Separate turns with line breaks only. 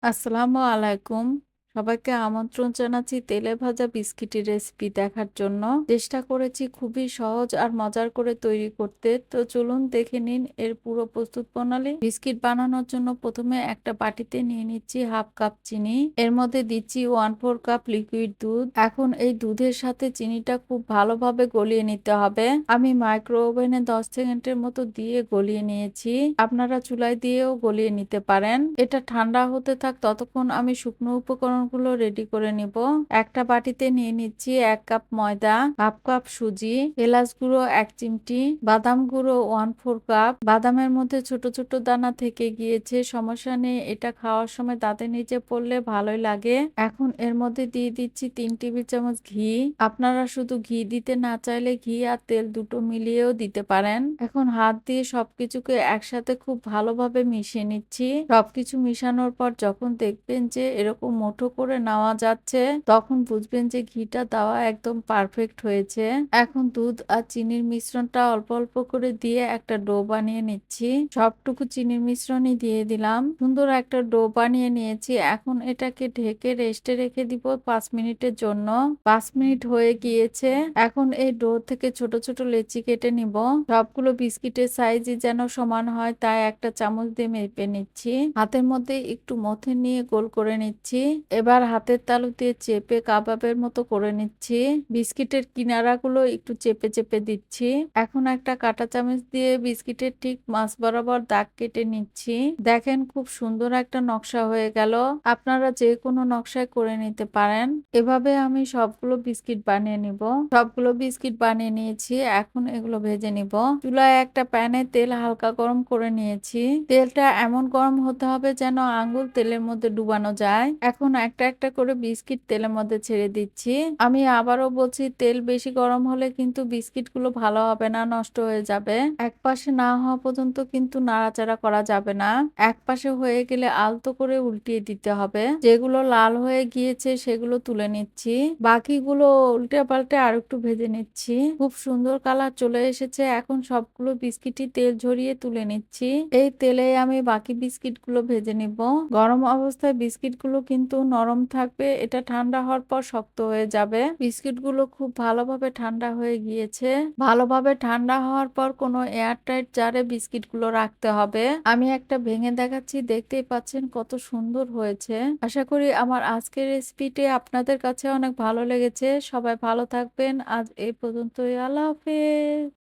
আসসালামু আলাইকুম। সবাইকে আমন্ত্রণ জানাচ্ছি তেলে ভাজা বিস্কিটের রেসিপি দেখার জন্য। চেষ্টা করেছি খুবই সহজ আর মজার করে তৈরি করতে। তো চলুন দেখে নিন এর পুরো প্রস্তুত প্রণালী। বিস্কিট বানানোর জন্য প্রথমে একটা বাটিতে নিয়ে নিচ্ছি হাফ কাপ চিনি। এর মধ্যে দিচ্ছি 1/4 কাপ লিকুইড দুধ। এখন এই দুধের সাথে চিনিটা খুব ভালোভাবে গলিয়ে নিতে হবে। আমি মাইক্রো ওভেনে 10 সেকেন্ডের মতো দিয়ে গলিয়ে নিয়েছি। আপনারা চুলায় দিয়েও গলিয়ে নিতে পারেন। এটা ঠান্ডা হতে থাক ততক্ষণ আমি শুকনো উপকরণগুলো রেডি করে নিব। একটা বাটিতে নিয়ে নিচ্ছি 1 কাপ ময়দা, হাফ কাপ সুজি, এলাচ গুঁড়ো 1 চিমটি, বাদাম গুঁড়ো 1/4 কাপ। বাদামের মধ্যে ছোট ছোট দানা থেকে গিয়েছে, সমস্যা নেই, এটা খাওয়ার সময় দাঁতের নিচে পড়লে ভালোই লাগে। এখন এর মধ্যে দিয়ে দিচ্ছি 3 টেবিল চামচ ঘি। আপনারা শুধু ঘি দিতে না চাইলে ঘি আর তেল দুটো মিলিয়েও দিতে পারেন। এখন হাত দিয়ে সবকিছুকে একসাথে খুব ভালোভাবে মিশিয়ে নিচ্ছি। সবকিছু মিশানোর পর যখন দেখবেন যে এরকম মুঠো করে নেওয়া যাচ্ছে, তখন বুঝবেন যে ঘিটা দেওয়া একদম পারফেক্ট হয়েছে। এখন দুধ আর চিনির মিশ্রণটা অল্প অল্প করে দিয়ে একটা ডো বানিয়ে নিচ্ছি। সবটুকু চিনির মিশ্রণই দিয়ে দিলাম। সুন্দর একটা ডো বানিয়ে নিয়েছি। এখন এটাকে ঢেকে রেস্টে রেখে দিব 5 মিনিটের জন্য। 5 মিনিট হয়ে গিয়েছে। এখন এই ডো থেকে ছোট ছোট লেচি কেটে নিব। সবগুলো বিস্কিটের সাইজই যেন সমান হয় তাই একটা চামচ দিয়ে মেপে নিচ্ছি। হাতের মধ্যে একটু মথে নিয়ে গোল করে নিচ্ছি। এবার হাতের তালু দিয়ে চেপে কাবাবের মতো করে নিচ্ছি। বিস্কিটের কিনারাগুলো একটু চেপে চেপে দিচ্ছি। এখন একটা কাঁটা চামচ দিয়ে বিস্কিটের ঠিক মাঝ বরাবর দাগ কেটে নিচ্ছি। দেখেন খুব সুন্দর একটা নকশা হয়ে গেল। আপনারা যে কোনো নকশায় করে নিতে পারেন। এভাবে আমি সবগুলো বিস্কিট বানিয়ে নিব। সবগুলো বিস্কিট বানিয়ে নিয়েছি। এখন এগুলো ভেজে নিব। চুলায় একটা প্যানে তেল হালকা গরম করে নিয়েছি। তেলটা এমন গরম হতে হবে যেন আঙ্গুল তেলের মধ্যে ডুবানো যায়। এখন একটা একটা করে বিস্কিট তেলের মধ্যে ছেড়ে দিচ্ছি। আমি আবারও বলছি, তেল বেশি গরম হলে কিন্তু বিস্কিটগুলো ভালো হবে না, নষ্ট হয়ে যাবে। এক পাশে না হওয়া পর্যন্ত কিন্তু নাড়াচাড়া করা যাবে না। এক পাশে হয়ে গেলে আলতো করে উল্টিয়ে দিতে হবে। যেগুলো লাল হয়ে গিয়েছে সেগুলো তুলে নিচ্ছি। বাকিগুলো উল্টে পাল্টে আর একটু ভেজে নিচ্ছি। খুব সুন্দর কালার চলে এসেছে। এখন সবগুলো বিস্কিটই তেল ঝরিয়ে তুলে নিচ্ছি। এই তেলে আমি বাকি বিস্কিটগুলো ভেজে নিব। গরম অবস্থায় বিস্কিটগুলো কিন্তু নরম থাকবে, এটা ঠান্ডা হওয়ার পর শক্ত হয়ে যাবে। বিস্কিটগুলো খুব ভালোভাবে ঠান্ডা হয়ে গিয়েছে। ভালোভাবে ঠান্ডা হওয়ার পর কোনো এয়ারটাইট জারে বিস্কিটগুলো রাখতে হবে। আমি একটা ভেঙে দেখাচ্ছি, দেখতেই পাচ্ছেন কত সুন্দর হয়েছে। আশা করি আমার আজকের রেসিপিটি আপনাদের কাছে অনেক ভালো লেগেছে। সবাই ভালো থাকবেন। আজ এই পর্যন্তই। আল্লাহ হাফেজ।